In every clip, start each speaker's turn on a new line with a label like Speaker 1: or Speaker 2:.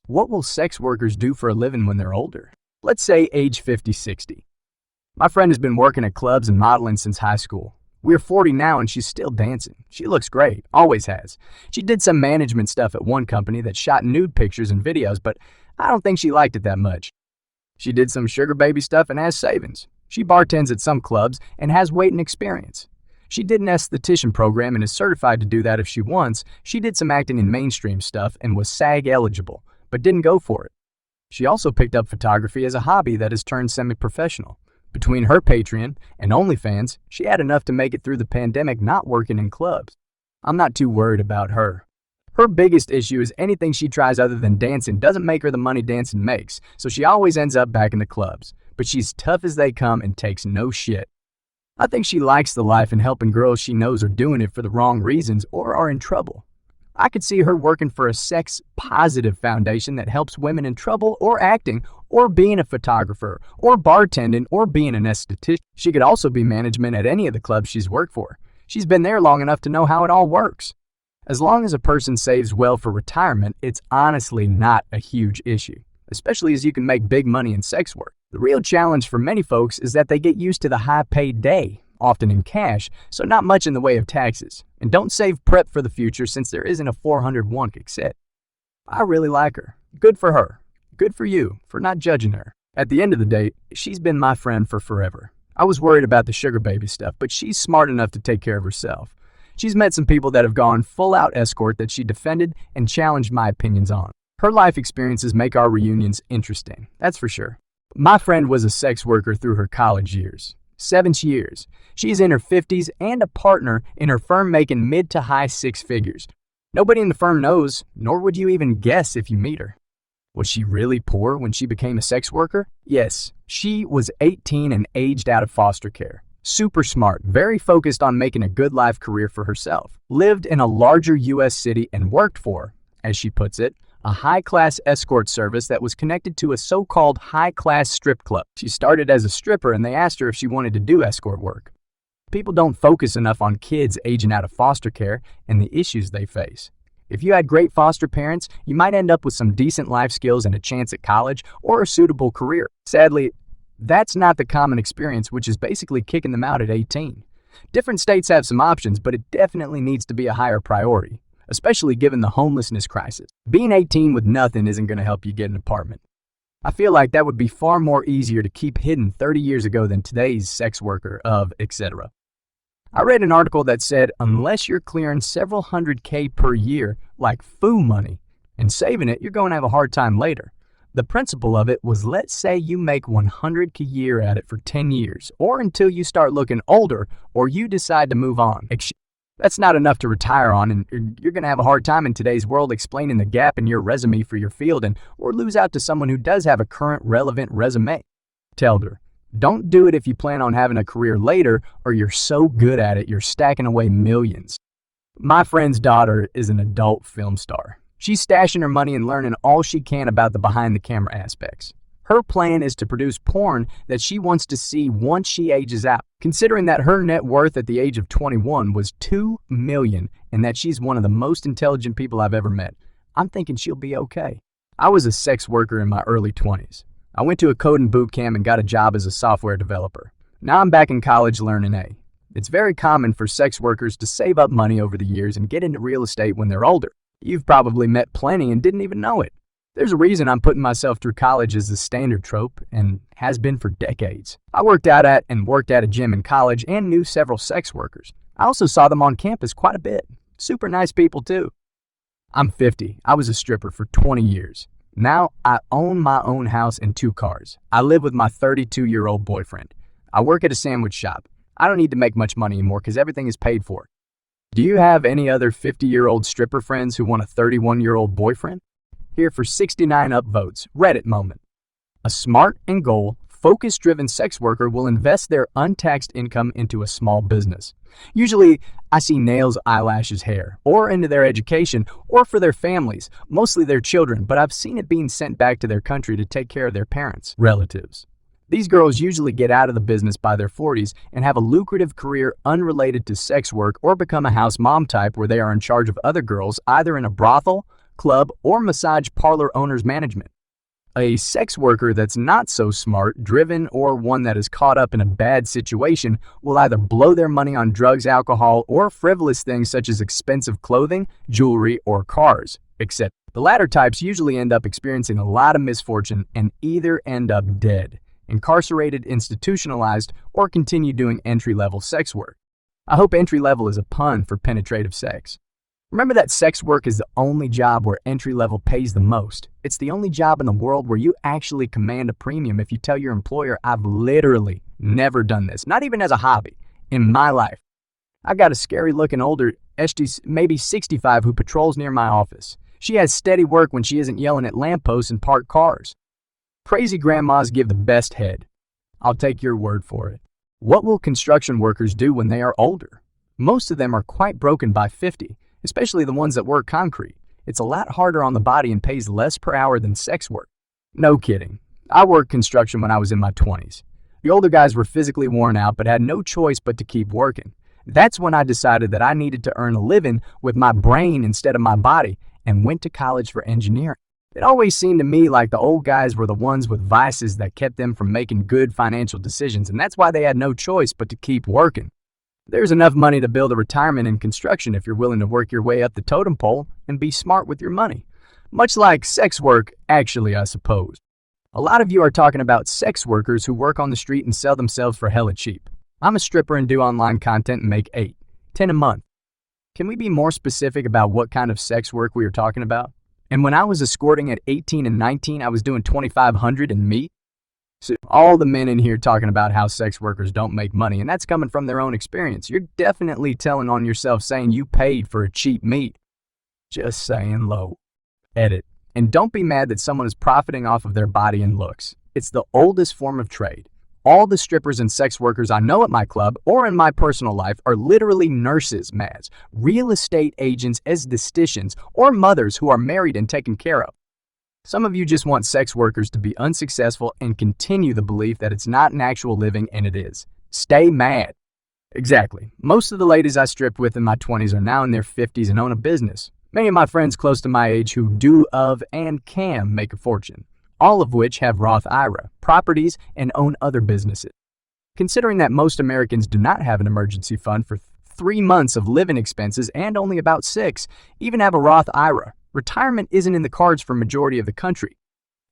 Speaker 1: What will sex workers do for a living when they're older? Let's say age 50, 60. My friend has been working at clubs and modeling since high school. We're 40 now and she's still dancing. She looks great, always has. She did some management stuff at one company that shot nude pictures and videos, but I don't think she liked it that much. She did some sugar baby stuff and has savings. She bartends at some clubs and has waiting experience. She did an esthetician program and is certified to do that if she wants. She did some acting in mainstream stuff and was SAG eligible, but didn't go for it. She also picked up photography as a hobby that has turned semi-professional. Between her Patreon and OnlyFans, she had enough to make it through the pandemic not working in clubs. I'm not too worried about her. Her biggest issue is anything she tries other than dancing doesn't make her the money dancing makes, so she always ends up back in the clubs. But she's tough as they come and takes no shit. I think she likes the life and helping girls she knows are doing it for the wrong reasons or are in trouble. I could see her working for a sex-positive foundation that helps women in trouble or acting or being a photographer or bartending or being an esthetician. She could also be management at any of the clubs she's worked for. She's been there long enough to know how it all works. As long as a person saves well for retirement, it's honestly not a huge issue, especially as you can make big money in sex work. The real challenge for many folks is that they get used to the high-paid day, often in cash, so not much in the way of taxes, and don't save prep for the future since there isn't a 401 set. I really like her. Good for her. Good for you for not judging her. At the end of the day, she's been my friend for forever. I was worried about the sugar baby stuff, but she's smart enough to take care of herself. She's met some people that have gone full-out escort that she defended and challenged my opinions on. Her life experiences make our reunions interesting, that's for sure. My friend was a sex worker through her college years. 7 years. She's in her 50s and a partner in her firm making mid to high 6 figures. Nobody in the firm knows, nor would you even guess if you meet her. Was she really poor when she became a sex worker? Yes, she was 18 and aged out of foster care. Super smart, very focused on making a good life career for herself. Lived in a larger U.S. city and worked for, as she puts it, a high-class escort service that was connected to a so-called high-class strip club. She started as a stripper and they asked her if she wanted to do escort work. People don't focus enough on kids aging out of foster care and the issues they face. If you had great foster parents, you might end up with some decent life skills and a chance at college or a suitable career. Sadly, that's not the common experience, which is basically kicking them out at 18. Different states have some options, but it definitely needs to be a higher priority, especially given the homelessness crisis. Being 18 with nothing isn't going to help you get an apartment. I feel like that would be far more easier to keep hidden 30 years ago than today's sex worker of etc. I read an article that said unless you're clearing several $100K per year, like foo money, and saving it, you're going to have a hard time later. The principle of it was, let's say you make $100K a year at it for 10 years, or until you start looking older, or you decide to move on. That's not enough to retire on, and you're going to have a hard time in today's world explaining the gap in your resume for your field or lose out to someone who does have a current relevant resume. Tell her, don't do it if you plan on having a career later or you're so good at it you're stacking away millions. My friend's daughter is an adult film star. She's stashing her money and learning all she can about the behind-the-camera aspects. Her plan is to produce porn that she wants to see once she ages out. Considering that her net worth at the age of 21 was $2 million and that she's one of the most intelligent people I've ever met, I'm thinking she'll be okay. I was a sex worker in my early 20s. I went to a coding boot camp and got a job as a software developer. Now I'm back in college learning It's very common for sex workers to save up money over the years and get into real estate when they're older. You've probably met plenty and didn't even know it. There's a reason I'm putting myself through college as the standard trope and has been for decades. I worked at a gym in college and knew several sex workers. I also saw them on campus quite a bit. Super nice people too. I'm 50. I was a stripper for 20 years. Now I own my own house and 2 cars. I live with my 32-year-old boyfriend. I work at a sandwich shop. I don't need to make much money anymore because everything is paid for. Do you have any other 50-year-old stripper friends who want a 31-year-old boyfriend? Here for 69 upvotes, Reddit moment. A smart and focus-driven sex worker will invest their untaxed income into a small business. Usually, I see nails, eyelashes, hair, or into their education, or for their families, mostly their children, but I've seen it being sent back to their country to take care of their parents, relatives. These girls usually get out of the business by their 40s and have a lucrative career unrelated to sex work or become a house mom type where they are in charge of other girls either in a brothel, club, or massage parlor owner's management. A sex worker that's not so smart, driven, or one that is caught up in a bad situation will either blow their money on drugs, alcohol, or frivolous things such as expensive clothing, jewelry, or cars. Except the latter types usually end up experiencing a lot of misfortune and either end up dead, incarcerated, institutionalized, or continue doing entry-level sex work. I hope entry-level is a pun for penetrative sex. Remember that sex work is the only job where entry-level pays the most. It's the only job in the world where you actually command a premium if you tell your employer, I've literally never done this, not even as a hobby, in my life. I got a scary-looking older, maybe 65, who patrols near my office. She has steady work when she isn't yelling at lampposts and parked cars. Crazy grandmas give the best head. I'll take your word for it. What will construction workers do when they are older? Most of them are quite broken by 50. Especially the ones that work concrete. It's a lot harder on the body and pays less per hour than sex work. No kidding. I worked construction when I was in my 20s. The older guys were physically worn out but had no choice but to keep working. That's when I decided that I needed to earn a living with my brain instead of my body and went to college for engineering. It always seemed to me like the old guys were the ones with vices that kept them from making good financial decisions, and that's why they had no choice but to keep working. There's enough money to build a retirement in construction if you're willing to work your way up the totem pole and be smart with your money. Much like sex work, actually, I suppose. A lot of you are talking about sex workers who work on the street and sell themselves for hella cheap. I'm a stripper and do online content and make $8-10 a month. Can we be more specific about what kind of sex work we are talking about? And when I was escorting at 18 and 19, I was doing $2,500 in meat. So all the men in here talking about how sex workers don't make money, and that's coming from their own experience. You're definitely telling on yourself saying you paid for a cheap meat. Just saying low. Edit. And don't be mad that someone is profiting off of their body and looks. It's the oldest form of trade. All the strippers and sex workers I know at my club or in my personal life are literally nurses, maids, real estate agents, estheticians, or mothers who are married and taken care of. Some of you just want sex workers to be unsuccessful and continue the belief that it's not an actual living, and it is. Stay mad. Exactly. Most of the ladies I stripped with in my 20s are now in their 50s and own a business. Many of my friends close to my age who do of and can make a fortune, all of which have Roth IRA, properties, and own other businesses. Considering that most Americans do not have an emergency fund for 3 months of living expenses and only about 6 even have a Roth IRA, retirement isn't in the cards for majority of the country.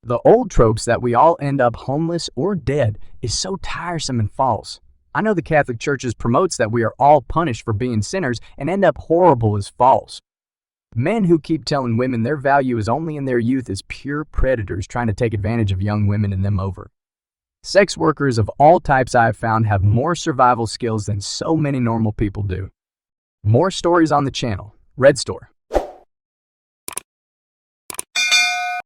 Speaker 1: The old tropes that we all end up homeless or dead is so tiresome and false. I know the Catholic Church promotes that we are all punished for being sinners and end up horrible is false. Men who keep telling women their value is only in their youth is pure predators trying to take advantage of young women and them over. Sex workers of all types I have found have more survival skills than so many normal people do. More stories on the channel. RedStore.